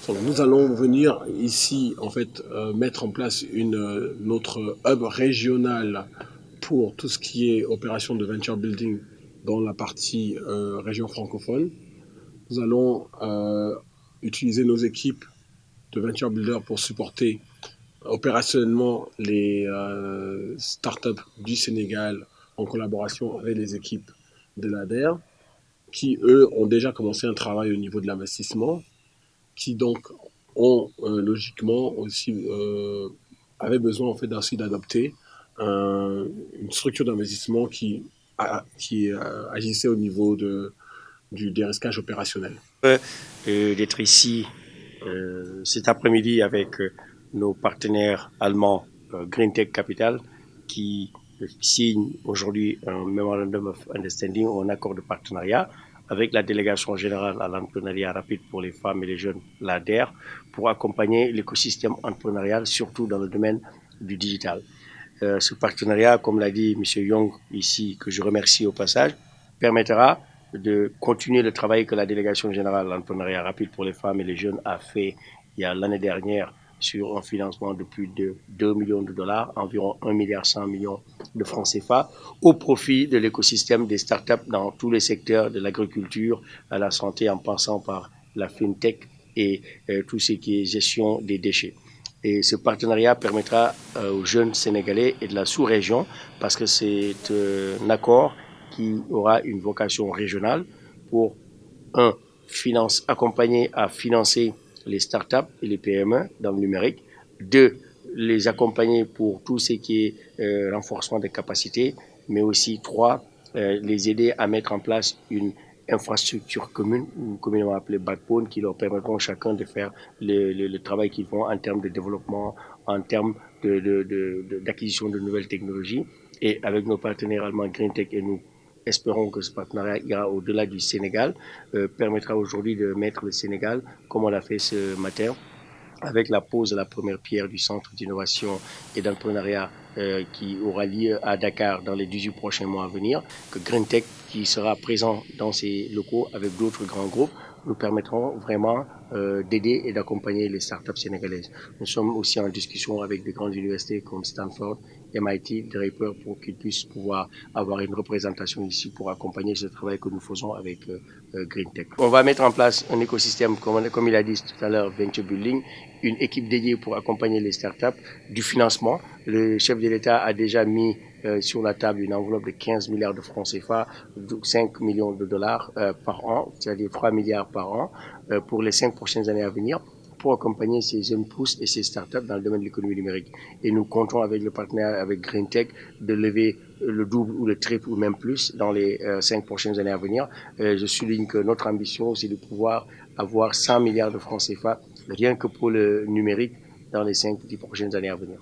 Donc, nous allons venir ici en fait mettre en place notre hub régional pour tout ce qui est opération de venture building dans la partie région francophone. Nous allons utiliser nos équipes de venture builders pour supporter opérationnellement les startups du Sénégal en collaboration avec les équipes de l'ADER qui, eux, ont déjà commencé un travail au niveau de l'investissement, qui donc ont logiquement aussi avaient besoin en fait aussi d'adopter une structure d'investissement qui agissait au niveau du dérisquage opérationnel. D'être ici cet après-midi avec nos partenaires allemands Green Tech Capital qui signent aujourd'hui un Memorandum of Understanding ou un accord de partenariat avec la délégation générale à l'entrepreneuriat rapide pour les femmes et les jeunes, l'ADER, pour accompagner l'écosystème entrepreneurial, surtout dans le domaine du digital. Ce partenariat, comme l'a dit M. Young ici, que je remercie au passage, permettra de continuer le travail que la délégation générale à l'entrepreneuriat rapide pour les femmes et les jeunes a fait il y a l'année dernière sur un financement de plus de 2 millions de dollars, environ 1,1 milliard de francs CFA, au profit de l'écosystème des startups dans tous les secteurs, de l'agriculture à la santé, en passant par la fintech et tout ce qui est gestion des déchets. Et ce partenariat permettra aux jeunes Sénégalais et de la sous-région, parce que c'est un accord qui aura une vocation régionale pour, accompagner à financer les startups et les PME dans le numérique. 2, les accompagner pour tout ce qui est renforcement des capacités, mais aussi 3, les aider à mettre en place une infrastructure commune, communément appelée backbone, qui leur permettront chacun de faire le travail qu'ils font en termes de développement, en termes d'acquisition de nouvelles technologies. Et avec nos partenaires allemands GreenTech et nous, espérons que ce partenariat ira au-delà du Sénégal, permettra aujourd'hui de mettre le Sénégal, comme on l'a fait ce matin, avec la pose de la première pierre du centre d'innovation et d'entrepreneuriat qui aura lieu à Dakar dans les 18 prochains mois à venir, que GreenTech, qui sera présent dans ces locaux avec d'autres grands groupes, nous permettront vraiment d'aider et d'accompagner les startups sénégalaises. Nous sommes aussi en discussion avec des grandes universités comme Stanford, MIT, Draper, pour qu'ils puissent pouvoir avoir une représentation ici pour accompagner ce travail que nous faisons avec GreenTech. On va mettre en place un écosystème, comme il a dit tout à l'heure, Venture Building, une équipe dédiée pour accompagner les startups, du financement. Le chef de l'État a déjà mis sur la table une enveloppe de 15 milliards de francs CFA, 5 millions de dollars par an, c'est-à-dire 3 milliards par an pour les 5 prochaines années à venir, pour accompagner ces jeunes pousses et ces startups dans le domaine de l'économie numérique. Et nous comptons avec le partenaire, avec GreenTech, de lever le double ou le triple ou même plus dans les 5 prochaines années à venir. Je souligne que notre ambition, c'est de pouvoir avoir 100 milliards de francs CFA rien que pour le numérique dans les 5-10 prochaines années à venir.